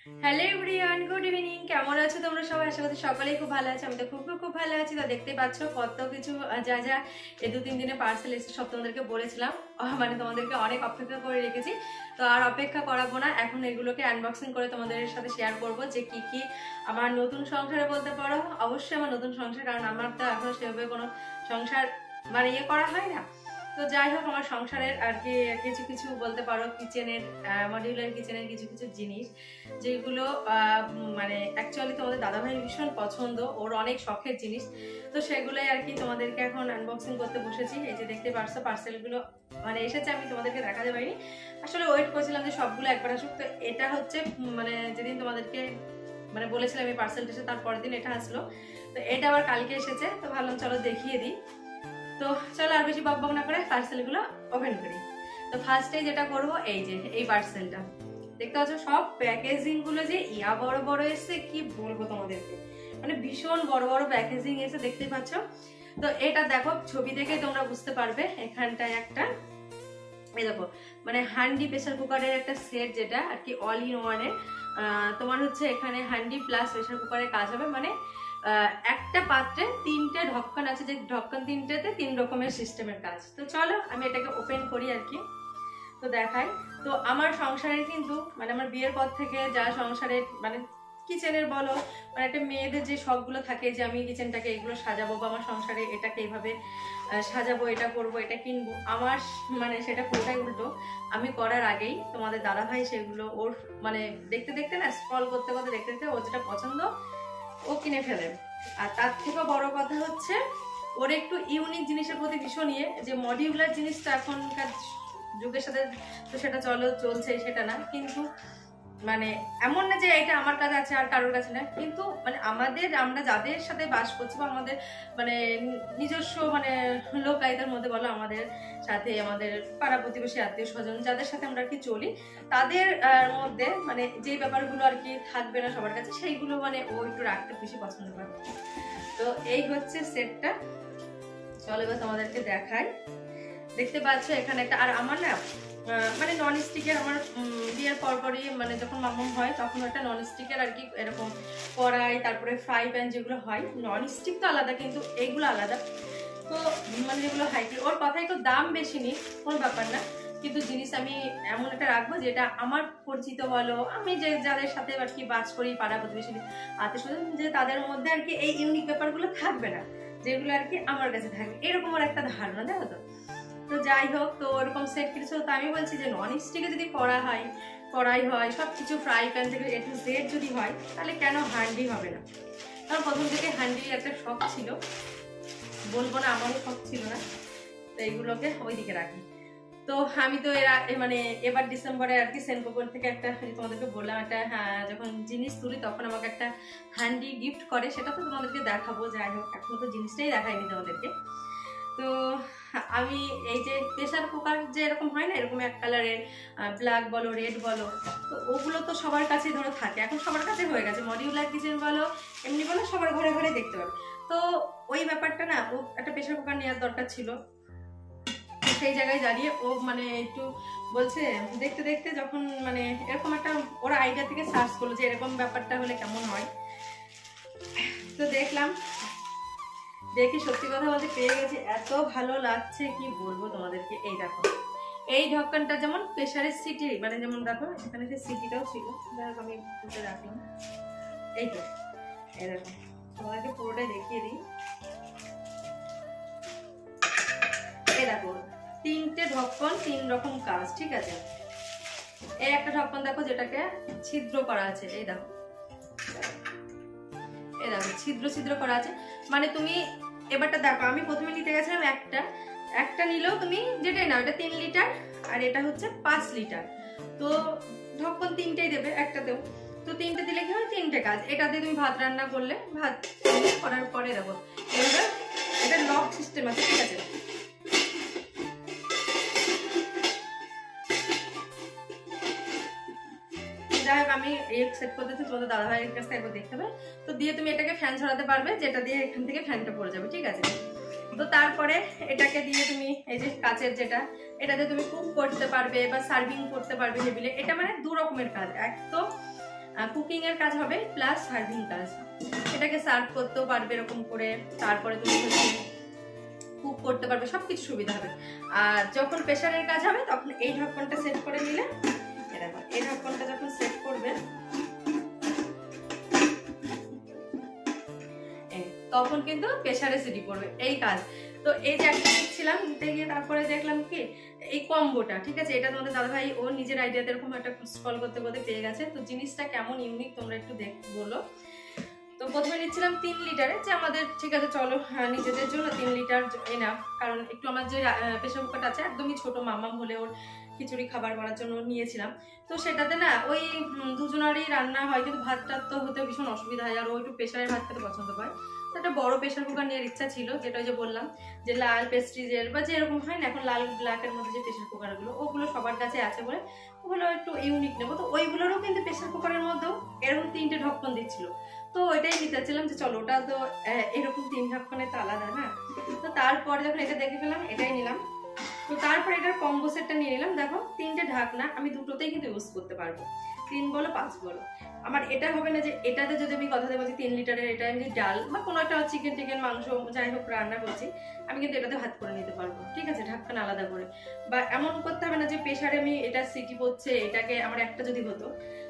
Hello everyone, good evening. কেমন আছো তোমরা সবাই? আশা করি সকলেই খুব ভালো আছে। আমি তো খুব খুব ভালো আছি। তো দেখতে পাচ্ছ কত কিছু যা যা এই 2-3 দিনে পার্সেল এসে সব তোমাদেরকে বলেছিলাম, মানে তোমাদেরকে অনেক অপেক্ষা করে রেখেছি। তো আর অপেক্ষা করাবো না, এখন এগুলোকে আনবক্সিং করে তোমাদের সাথে শেয়ার করবো যে কি কি আমার নতুন সংসারে বলতে পারো। অবশ্যই আমার নতুন সংসার, কারণ আমার তো এখনো সেভাবে কোনো সংসার মানে ইয়ে করা হয় না। তো যাই হোক, আমার সংসারের আর কি কিছু কিছু বলতে পারো কিচেনের মডিউলার কিচেনের কিছু কিছু জিনিস যেগুলো মানে অ্যাকচুয়ালি তোমাদের দাদাভাইয়ের ভীষণ পছন্দ, ওর অনেক শখের জিনিস। তো সেগুলোই আর কি তোমাদেরকে এখন আনবক্সিং করতে বসেছি। এই যে দেখতে পারছো পার্সেলগুলো মানে এসেছে, আমি তোমাদেরকে দেখাতে পারিনি, আসলে ওয়েট করছিলাম যে সবগুলো একবার আসুক। তো এটা হচ্ছে মানে যেদিন তোমাদেরকে মানে বলেছিলাম এই পার্সেলটা এসে, তারপরের দিন এটা আসলো। তো এটা আবার কালকে এসেছে, তো ভাবলাম চলো দেখিয়ে দিই। তো চলো আর বেশি বকবক না করে পার্সেলগুলো ওপেন করি। তো ফার্স্টে যেটা করবো, এই যে এই পার্সেলটা দেখতে পাচ্ছ, সব প্যাকেজিং গুলো যে ইয়া বড় বড় এসে কি বলবো তোমাদেরকে, মানে ভীষণ বড় বড় প্যাকেজিং এসে দেখতে পাচ্ছ। তো এটা দেখো, ছবি দেখে তোমরা বুঝতে পারবে। এখানটায় একটা এই দেখো মানে হান্ডি প্রেসার কুকারের একটা সেট, যেটা আর কি অল ইন ওয়ানের। তোমার হচ্ছে এখানে হান্ডি প্লাস প্রেসার কুকারের কাজ হবে, মানে একটা পাত্রে 3টে ঢক্কন আছে, যে ঢক্কন 3টেতে 3 রকমের সিস্টেমের কাজ। তো চলো আমি এটাকে ওপেন করি আর কি, তো দেখাই। তো আমার সংসারের কিন্তু মানে আমার বিয়ের পর থেকে যা সংসারের মানে কিচেনের বলো, মানে একটা মেয়েদের যে শখগুলো থাকে যে আমি কিচেনটাকে এগুলো সাজাবো, বা আমার সংসারে এটাকে এইভাবে সাজাবো, এটা করব, এটা কিনবো, আমার মানে সেটা পুরোটাই উল্টো। আমি করার আগেই তোমাদের দাদাভাই সেগুলো ওর মানে দেখতে দেখতে না, স্ক্রল করতে করতে দেখতে দেখতে ওর যেটা পছন্দ ও কিনে ফেলে। আর তার থেকে বড় কথা হচ্ছে ওর একটু ইউনিক জিনিসের প্রতি ভীষণ ইয়ে, যে মডিউলার জিনিসটা এখনকার যুগের সাথে তো সেটা চলছে সেটা না, কিন্তু মানে এমন না যে এটা আমার কাছে আছে আর কারোর কাছে না, কিন্তু মানে আমরা যাদের সাথে বাস করছি বা আমাদের মানে নিজস্ব মানে লোকায়তের মধ্যে বলো, আমাদের সাথে আমাদের পাড়া প্রতিবেশী আত্মীয় স্বজন যাদের সাথে আমরা আর কি চলি, তাদের মধ্যে মানে যে ব্যাপারগুলো আর কি থাকবে না সবার কাছে, সেইগুলো মানে ও একটু রাখতে বেশি পছন্দ করে। তো এই হচ্ছে সেটটা, চলো এবার তোমাদেরকে দেখাই। দেখতে পাচ্ছ এখানে একটা, আর আমার না মানে নন স্টিকের, আমার বিয়ের পরপরই মানে যখন মামুন হয় তখন একটা নন স্টিকের আর কি এরকম কড়াই, তারপরে ফ্রাই প্যান যেগুলো হয়, নন স্টিক তো আলাদা কিন্তু এইগুলো আলাদা। তো মানে যেগুলো হাই, ওর কথাই তো দাম বেশি নেই, কোনো ব্যাপার না, কিন্তু জিনিস আমি এমন একটা রাখবো যেটা আমার পরিচিত বলো, আমি যে যাদের সাথে আর কি বাস করি পাড়া প্রতিবেশী আত্মীয় স্বজন, যে তাদের মধ্যে আর কি এই ইউনিক ব্যাপারগুলো থাকবে না, যেগুলো আর কি আমার কাছে থাকবে, এরকম আর একটা ধারণা, দেখো তো। তো যাই হোক, তো ওরকম সেট কিছু। তো আমি বলছি যে নন স্টিকে যদি কড়াই হয় সবকিছু, ফ্রাই প্যান থেকে A to Z যদি হয়, তাহলে কেন হান্ডি হবে না? কারণ প্রথম থেকে হান্ডি একটা শখ ছিল, বলবো না আমারও শখ ছিল না। তো এইগুলোকে ওইদিকে রাখি। তো আমি তো মানে এবার ডিসেম্বরে আর কি সেনকোপর থেকে একটা, তোমাদেরকে বললাম একটা, হ্যাঁ যখন জিনিস তুলি তখন আমাকে একটা হান্ডি গিফট করে, সেটা তো তোমাদেরকে দেখাবো। যাই হোক, এখন তো জিনিসটাই দেখাইনি তোমাদেরকে। তো আমি এই যে প্রেসার কুকার যে এরকম হয় না, এরকম এক কালারের ব্ল্যাক বলো রেড বলো, তো ওগুলো তো সবার কাছেই ধরো থাকে, এখন সবার কাছে হয়ে গেছে, মডিউলার কিচেন বলো এমনি বলো সবার ঘরে ঘরে দেখতে পাবে। তো ওই ব্যাপারটা না, ও একটা প্রেসার কুকার নেওয়ার দরকার ছিল। সেই জায়গায় দাঁড়িয়ে ও মানে একটু বলছে, দেখতে দেখতে যখন মানে এরকম একটা ওরা আইডিয়া থেকে সার্চ করলো যে এরকম ব্যাপারটা হলে কেমন হয়, তো দেখলাম, দেখি সত্যি কথা বলতে পেয়ে গেছি, এত ভালো লাগছে কি বলবো তোমাদেরকে। এই দেখো, এই ঢক্কনটা যেমন প্রেসারের সিটি, মানে যেমন দেখো এখানে যে সিটিটাও ছিল, দেখো আমি তুলে রাখলাম, এই তো এই দেখো, তোমাদেরকে পুরোটাই দেখিয়ে দিই। এই দেখো 3টে ঢক্কন, 3 রকম কাজ, ঠিক আছে। এই একটা ঢক্কন দেখো যেটাকে ছিদ্র করা আছে, এই দেখো, এই দেখো ছিদ্র ছিদ্র করা আছে, মানে তুমি এবারটা দেখো, আমি প্রথমে নিতে গেছিলাম একটা নিলেও তুমি যেটাই নাও, এটা 3 লিটার আর এটা হচ্ছে 5 লিটার। তো ঢক্কন 3টেই দেবে একটাতেও, তো 3টে দিলে কি হয়, 3টে কাজ। এটা দিয়ে তুমি ভাত রান্না করলে, ভাত করার পরে দেখো এবার এটা লক সিস্টেম আছে, ঠিক আছে। যাই হোক, আমি এই সেট করতেছি, তোমাদের দাদাভাইয়ের কাছে একবার দেখতে হবে। তো দিয়ে তুমি এটাকে ফ্যান ছড়াতে পারবে, যেটা দিয়ে এখান থেকে ফ্যানটা পড়ে যাবে, ঠিক আছে। তো তারপরে এটাকে দিয়ে তুমি এই যে কাচের যেটা, এটাতে তুমি কুক করতে পারবে বা সার্ভিং করতে পারবে টেবিলে। এটা মানে 2 রকমের কাজ, এক তো কুকিং এর কাজ হবে প্লাস সার্ভিং কাজ। এটাকে সার্ভ করতেও পারবে এরকম করে, তারপরে তুমি কুক করতে পারবে, সবকিছু সুবিধা হবে। আর যখন প্রেসারের কাজ হবে তখন এই ঢক্কনটা সেট করে নিলে, এই ঢক্কনটা যখন সেট করবে তখন কিন্তু প্রেসারে সিটি করবে, এই কাজ। তো এই যে একটা দেখছিলাম গিয়ে, তারপরে দেখলাম কি এই কম্বোটা, ঠিক আছে, এটা তোমাদের দাদাভাই ও নিজের আইডিয়াতে এরকম একটা স্ক্রল করতে করতে পেয়ে গেছে। তো জিনিসটা কেমন ইউনিক তোমরা একটু বলো। তো প্রথমে নিচ্ছিলাম 3 লিটারে, যে আমাদের ঠিক আছে চলো নিজেদের জন্য 3 লিটার এনাফ, কারণ একটু আমার যে প্রেসার কুকারটা আছে একদমই ছোট, মামাম হলে ওর খিচুড়ি খাবার করার জন্য নিয়েছিলাম। তো সেটাতে না ওই দুজনেরই রান্না হয়, কিন্তু ভাতটা তো হতে ভীষণ অসুবিধা হয়, আর ও একটু প্রেসারের ভাত খেতে পছন্দ করে। তো একটা বড় প্রেসার কুকার নেওয়ার ইচ্ছা ছিল, যেটা যে বললাম যে লাল প্রেস্টিজের বা যেরকম হয় না এখন লাল ব্ল্যাকের মধ্যে যে প্রেসার কুকারগুলো, ওগুলো সবার কাছে আছে বলে ওগুলো একটু ইউনিক নেবো। তো ওইগুলোরও কিন্তু প্রেসার কুকারের মধ্যেও এরকম 3টে ঢক্কন দিচ্ছিল। তো ওইটাই নিতেছিলাম যে চলো, ওটা তো এরকম 3 ঢক্কনের তো আলাদা না। তো তারপরে যখন এটা দেখে ফেলাম এটাই নিলাম। তো তারপরে এটার কম্বো সেটটা নিয়ে নিলাম। দেখো 3টে ঢাকনা, আমি দুটোতেই কিন্তু ইউজ করতে পারবো, 3 বলো 5 বলো। আমার এটা হবে না যে এটাতে যদি আমি কথা বলছি 3 লিটারের, এটা আমি ডাল বা কোনো একটা চিকেন টিকেন মাংস যাই হোক রান্না করছি, আমি কিন্তু এটাতে ভাত করে নিতে পারবো, ঠিক আছে, ঢাকনা আলাদা করে। বা এমন করতে হবে না যে প্রেসারে আমি এটা সিটি পড়ছে, এটাকে আমার একটা যদি হতো,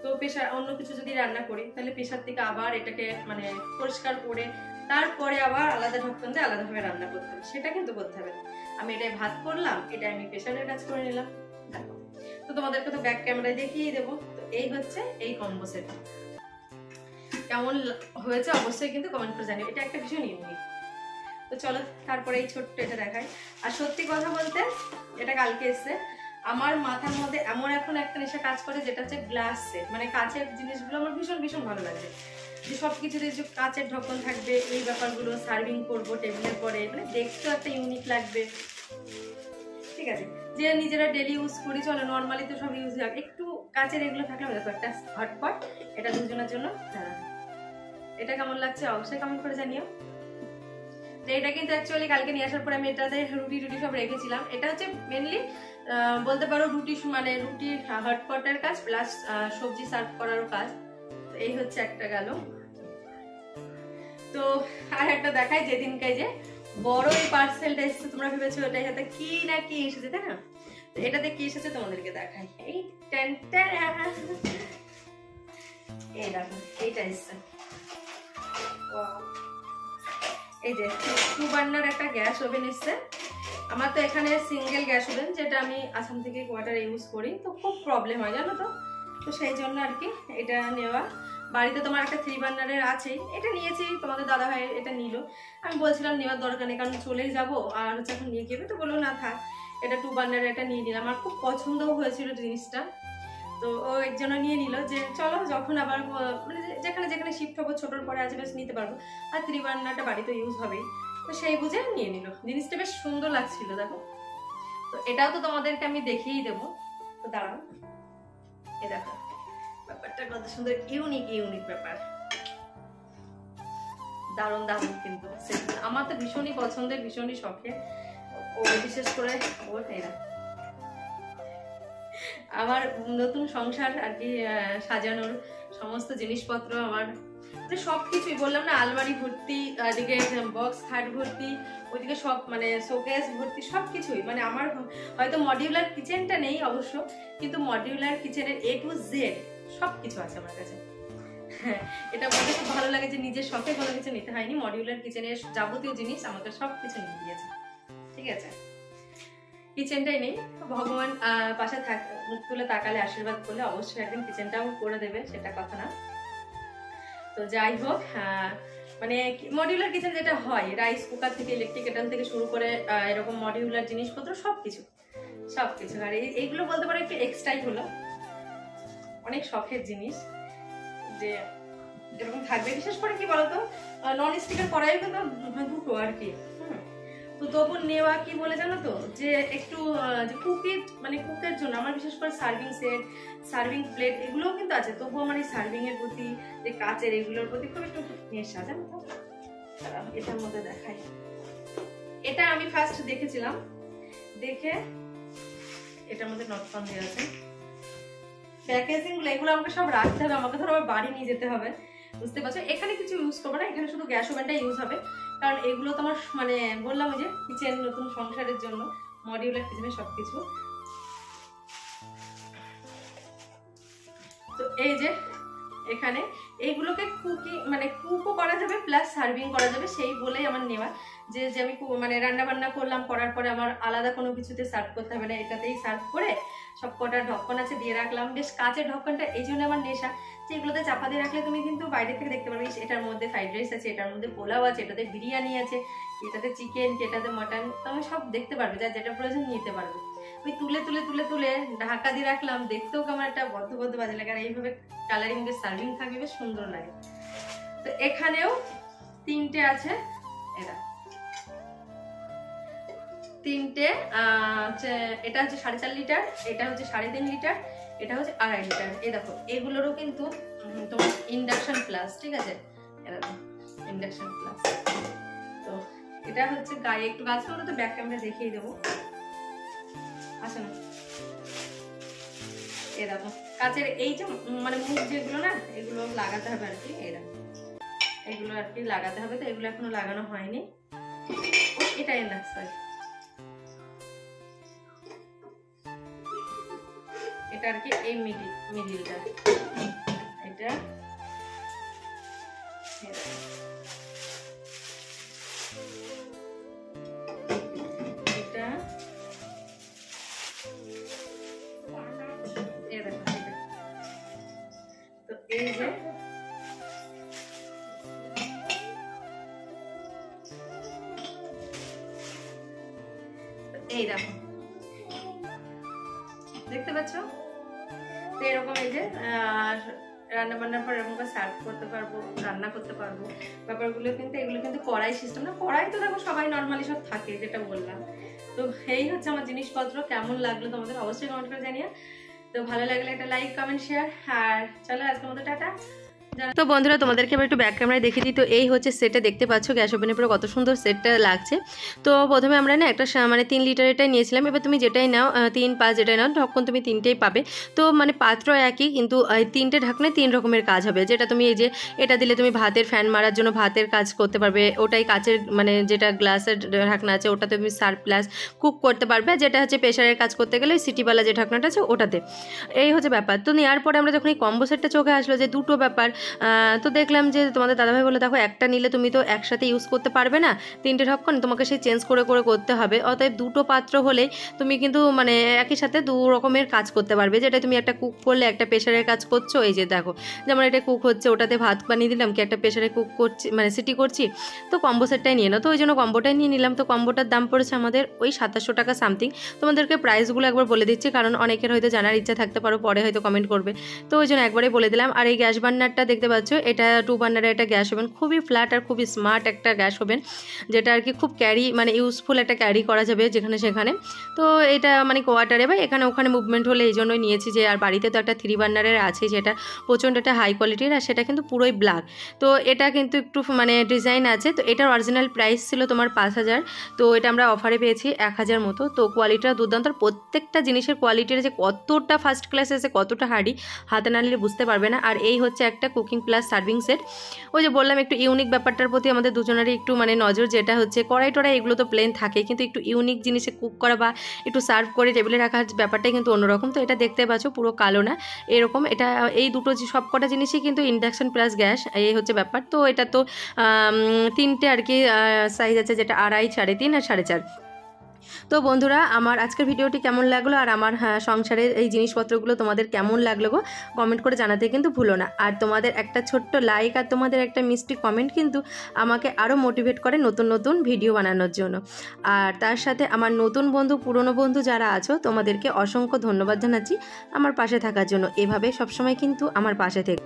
তো প্রেসার অন্য কিছু যদি রান্না করি তাহলে প্রেসার থেকে আবার এটাকে মানে পরিষ্কার করে তারপরে আবার আলাদা ঢক্কন দিয়ে আলাদাভাবে রান্না করতে হবে, সেটা কিন্তু করতে হবে না। আমি এটাই ভাত করলাম, এটা আমি প্রেসারের কাজ করে নিলাম। দেখো, তো তোমাদেরকে তো ব্যাক ক্যামেরায় দেখিয়ে দেবো। তো এই হচ্ছে এই কম্বো সেট, কেমন হয়েছে অবশ্যই কিন্তু কমেন্ট করে জানিও, এটা একটা ভীষণ ইউনিক। তো চলো তারপরে এই ছোট্ট এটা দেখাই। আর সত্যি কথা বলতে এটা কালকে এসছে, আমার মাথার মধ্যে এমন এখন একটা নেশা কাজ করে, যেটা হচ্ছে গ্লাস সেট, মানে কাঁচের জিনিসগুলো আমার ভীষণ ভীষণ ভালো লাগে, যে সবকিছুতে যে কাঁচের ঢক্কন থাকবে, এই ব্যাপারগুলো সার্ভিং করবো টেবিলের পরে, মানে দেখতেও একটা ইউনিক লাগবে, ঠিক আছে, যে নিজেরা ডেলি ইউজ করি, চলো নর্মালি তো সব ইউজ হয়, একটু কাঁচের এগুলো থাকলে দেখো একটা হটপট, এটা দুজনের জন্য। হ্যাঁ, এটা কেমন লাগছে অবশ্যই কমেন্ট করে জানিও। তো এটা কিন্তু অ্যাকচুয়ালি কালকে নিয়ে আসার পরে আমি এটাতে রুটি সব রেখেছিলাম। এটা হচ্ছে মেনলি বলতে পারো রুটি, মানে রুটির হটপটের কাজ প্লাস সবজি সার্ভ করারও কাজ। তো এই হচ্ছে একটা গেল। তো আর একটা দেখাই, যেদিনকে যে বড় এই পার্সেলটা এসেছে, তোমরা ভেবেছো ওটাই হাতে কি না কি এসেছে, তাই না? তো এটাতে কি এসেছে তোমাদেরকে দেখাই। এই এই দেখো এইটা এসেছে, এই যে 2 বার্নার একটা গ্যাস ওভেন এসছে। আমার তো এখানে সিঙ্গেল গ্যাস ওভেন, যেটা আমি আসাম থেকে কোয়ার্টার ইউজ করি, তো খুব প্রবলেম হয় জানো তো। তো সেই জন্য আর কি এটা নেওয়া। বাড়িতে তোমার একটা 3 বার্নারের আছেই, এটা নিয়েছি, তোমাদের দাদা ভাই এটা নিল। আমি বলছিলাম নেওয়ার দরকার নেই, কারণ চলেই যাবো, আর হচ্ছে এখন নিয়ে গেবে, তো বললো না থাক, এটা 2 বার্নারের এটা নিয়ে নিলাম। আমার খুব পছন্দও হয়েছিল জিনিসটা, তো ও এর জন্য নিয়ে নিল যে চলো যখন আবার মানে যেখানে যেখানে শিফট হবো ছোটোর পরে আজ বেশ নিতে পারবো, আর 3 বার্নারটা বাড়িতে ইউজ হবেই, তো সেই বুঝে নিয়ে নিল। জিনিসটা বেশ সুন্দর লাগছিল দেখো। তো এটাও তো তোমাদেরকে আমি দেখিয়েই দেবো। তো দাঁড়াও, এই দেখো ব্যাপারটা কত সুন্দর, ইউনিক ব্যাপার, দারুণ দারুণ। কিন্তু আমার তো ভীষণই পছন্দের, ভীষণই শখের, ও বিশেষ করে ওর এরা আমার নতুন সংসার আর কি সাজানোর সমস্ত জিনিসপত্র, আমার সবকিছুই বললাম না, আলমারি ভর্তি, এদিকে বক্স খাট ভর্তি, ওইদিকে সব মানে শোকেস ভর্তি, সবকিছুই। মানে আমার হয়তো মডিউলার কিচেনটা নেই অবশ্য, কিন্তু মডিউলার কিচেনের A to Z সবকিছু আছে আমার কাছে। হ্যাঁ, এটা বলতে খুব ভালো লাগে যে নিজের শখে কোনো কিছু নিতে হয়নি, মডিউলার কিচেনের যাবতীয় জিনিস আমাকে সবকিছু নিয়ে দিয়েছে, ঠিক আছে। কিচেনটাই নেই, ভগবান পাশে মুখ তুলে তাকালে আশীর্বাদ করলে অবশ্যই একদিন কিচেনটাও করে দেবে, সেটা কথা না। তো যাই হোক, মানে মডিউলার কিচেন যেটা হয়, রাইস কুকার থেকে ইলেকট্রিক কেটল থেকে শুরু করে এরকম মডিউলার জিনিসপত্র সবকিছু। আর এইগুলো বলতে পারো একটু এক্সট্রাই হলো, অনেক শখের জিনিস যে এরকম থাকবে। বিশেষ করে কি বলতো, নন স্টিকের কড়াই কিন্তু দুটো আর কি। তো তবু নেওয়া কি বলে জানো তো, যে একটু কুকের জন্য আমার বিশেষ করে সার্ভিং সেট, সার্ভিং প্লেট এগুলোও কিন্তু আছে, তবুও আমার এই সার্ভিং এর প্রতি, যে কাচের এগুলোর প্রতি খুব একটু নেশা জানো তো। এটার মধ্যে দেখাই, এটা আমি ফার্স্ট দেখেছিলাম, দেখে এটার মধ্যে নটকন দেওয়া আছে, প্যাকেজিংগুলো এগুলো আমাকে সব রাখতে হবে, আমাকে ধরো আবার বাড়ি নিয়ে যেতে হবে, বুঝতে পারছো। এখানে কিছু ইউজ করবো না, এখানে শুধু গ্যাস ওভেনটা ইউজ হবে, কারণ এগুলো তো আমার মানে বললাম ওই যে কিচেন নতুন সংসারের জন্য মডিউলার কিচেনে সবকিছু। তো এই যে এখানে এইগুলোকে মানে কুকও করা যাবে প্লাস সার্ভিং করা যাবে, সেই বলেই আমার নেওয়া, যে আমি মানে রান্না বান্না করলাম, করার পরে আমার আলাদা কোনো কিছুতে সার্ভ করতে হবে না, এটাতেই সার্ভ করে সব কটা ঢক্কন আছে দিয়ে রাখলাম। বেশ কাঁচের ঢক্কনটা এই জন্য আমার নেশা, যে এগুলোতে চাপা দিয়ে রাখলে তুমি কিন্তু বাইরে থেকে দেখতে পারবে এটার মধ্যে ফ্রাইড রাইস আছে, এটার মধ্যে পোলাও আছে, এটাতে বিরিয়ানি আছে, এটাতে চিকেন, এটাতে মাটন, তুমি সব দেখতে পারবে, যা যেটা প্রয়োজন নিতে পারবে। ওই তুলে তুলে তুলে তুলে ঢাকা দিয়ে রাখলাম, দেখতেও কেমন একটা বদ্ধ বদ্ধ বাজে লাগে, আর এইভাবে কালারিং বেশ সার্ভিং থাকবে, বেশ সুন্দর লাগে। তো এখানেও 3টে আছে, এটা 3টে, এটা হচ্ছে 4.5 লিটার, এটা হচ্ছে 3.5 লিটার, এটা হচ্ছে 2.5 লিটার। এই দেখো এগুলোরও কিন্তু তোমার ইন্ডাকশন প্লাস, ঠিক আছে, এটা ইন্ডাকশন প্লাস। তো এটা হচ্ছে গায়ে একটু গাছ তো ব্যাক ক্যামেরা দেখিয়ে দেবো, আচ্ছা না, এই দেখো কাচের এই যে মানে মুখ যেগুলো না, এগুলো লাগাতে হবে আর কি, এগুলো আর কি লাগাতে হবে, তো এগুলো এখনো লাগানো হয়নি, এটাই না সরি, এটা আর কি এই মিডিলটা, এটা তো এই যে এই দেখো দেখতে পাচ্ছ, তো এরকম এই যে রান্না বান্নার পর এরকম সার্ভ করতে পারবো, রান্না করতে পারবো, ব্যাপারগুলো কিন্তু এগুলো কিন্তু কড়াই সিস্টেম না, কড়াই তো দেখো সবাই নর্মালি সব থাকে যেটা বললাম। তো এই হচ্ছে আমার জিনিসপত্র, কেমন লাগলো তোমাদের অবশ্যই কমেন্ট করে জানিও। তো ভালো লাগলে একটা লাইক কমেন্ট শেয়ার, আর চলো আজকের মতো টাটা। তো বন্ধুরা তোমাদেরকে এবার একটু ব্যাক ক্যামেরায় দেখিয়ে দিই। তো এই হচ্ছে সেটটা দেখতে পাচ্ছ, গ্যাস ওভেনের পরে কত সুন্দর সেটটা লাগছে। তো প্রথমে আমরা না একটা মানে 3 লিটার এটাই নিয়েছিলাম, এবার তুমি যেটাই নাও 3, 5 যেটাই নাও ঢক্কন তুমি 3টেই পাবে। তো মানে পাত্র একই, কিন্তু 3টে ঢাকনায় 3 রকমের কাজ হবে, যেটা তুমি এই যে এটা দিলে তুমি ভাতের ফ্যান মারার জন্য ভাতের কাজ করতে পারবে, ওটাই কাচের মানে যেটা গ্লাসের ঢাকনা আছে ওটাতে তুমি সার্ভ প্লাস কুক করতে পারবে, যেটা হচ্ছে প্রেশারের কাজ করতে গেলে সিটিওয়ালা যে ঢাকনাটা আছে ওটাতে। এই হচ্ছে ব্যাপার। তো নেওয়ার পরে আমরা যখন এই কম্বো সেটটা চোখে আসলো যে দুটো ব্যাপার, তো দেখলাম যে তোমাদের দাদাভাই বলে দেখো একটা নিলে তুমি তো একসাথে ইউজ করতে পারবে না, 3টে ঢক্কন তোমাকে সেই চেঞ্জ করে করে করতে হবে, অতএব 2টো পাত্র হলেই তুমি কিন্তু মানে একই সাথে 2 রকমের কাজ করতে পারবে, যেটা তুমি একটা কুক করলে একটা প্রেশারের কাজ করছো, এই যে দেখো যেমন এটা কুক হচ্ছে, ওটাতে ভাত বানিয়ে দিলাম, কি একটা প্রেশারে কুক করছি মানে সিটি করছি, তো কম্বো সেটটাই নিয়ে নাও। তো ওই জন্য কম্বোটাই নিয়ে নিলাম। তো কম্বোটার দাম পড়েছে আমাদের ওই 2700 টাকা সামথিং। তোমাদেরকে প্রাইসগুলো একবার বলে দিচ্ছি, কারণ অনেকের হয়তো জানার ইচ্ছা থাকতে পারো, পরে হয়তো কমেন্ট করবে, তো ওই জন্য একবারেই বলে দিলাম। আর এই গ্যাস বার্নারটা দেখতে পাচ্ছ, এটা 2 বার্নারের একটা গ্যাস ওভেন, খুবই ফ্ল্যাট আর খুবই স্মার্ট একটা গ্যাস ওভেন, যেটা আর কি খুব মানে ইউজফুল একটা ক্যারি করা যাবে যেখানে সেখানে। তো এটা মানে কোয়ার্টারে বা এখানে ওখানে মুভমেন্ট হলে এই জন্যই নিয়েছি, যে আর বাড়িতে তো একটা 3 বার্নারের আছে, যেটা প্রচণ্ড একটা হাই কোয়ালিটির, আর সেটা কিন্তু পুরোই ব্ল্যাক। তো এটা কিন্তু একটু মানে ডিজাইন আছে। তো এটার অরিজিনাল প্রাইস ছিল তোমার 5000, তো এটা আমরা অফারে পেয়েছি 1000 মতো। তো কোয়ালিটিটা দুর্দান্ত, প্রত্যেকটা জিনিসের কোয়ালিটির যে কতটা ফার্স্ট ক্লাস আছে, কতটা হার্ডি, হাতে না নিলে বুঝতে পারবে না। আর এই হচ্ছে একটা কুকিং প্লাস সার্ভিং সেট। ওই যে বললাম একটু ইউনিক ব্যাপারটার প্রতি আমাদের দুজনেরই একটু মানে নজর, যেটা হচ্ছে কড়াই টড়াই এগুলো তো প্লেন থাকে, কিন্তু একটু ইউনিক জিনিসে কুক করা বা একটু সার্ভ করে টেবিলে রাখার ব্যাপারটাই কিন্তু অন্যরকম। তো এটা দেখতে পাচ্ছ পুরো কালো না এরকম, এটা এই দুটো সব কটা জিনিসই কিন্তু ইন্ডাকশন প্লাস গ্যাস, এই হচ্ছে ব্যাপার। তো এটা তো 3টে আর কি সাইজ আছে, যেটা 2.5, 3.5 আর 4.5। তো বন্ধুরা আমার আজকের ভিডিওটি কেমন লাগলো, আর আমার সংসারের এই জিনিসপত্রগুলো তোমাদের কেমন লাগলো গো, কমেন্ট করে জানাতে কিন্তু ভুলো না। আর তোমাদের একটা ছোট্ট লাইক আর তোমাদের একটা মিষ্টি কমেন্ট কিন্তু আমাকে আরও মোটিভেট করে নতুন নতুন ভিডিও বানানোর জন্য। আর তার সাথে আমার নতুন বন্ধু, পুরনো বন্ধু যারা আছো, তোমাদেরকে অসংখ্য ধন্যবাদ জানাচ্ছি আমার পাশে থাকার জন্য। এভাবে সবসময় কিন্তু আমার পাশে থেকে।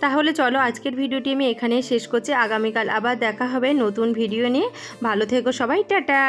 তাহলে চলো আজকের ভিডিওটি আমি এখানেই শেষ করছি, আগামীকাল আবার দেখা হবে নতুন ভিডিও নিয়ে। ভালো থেকো সবাই, টাটা।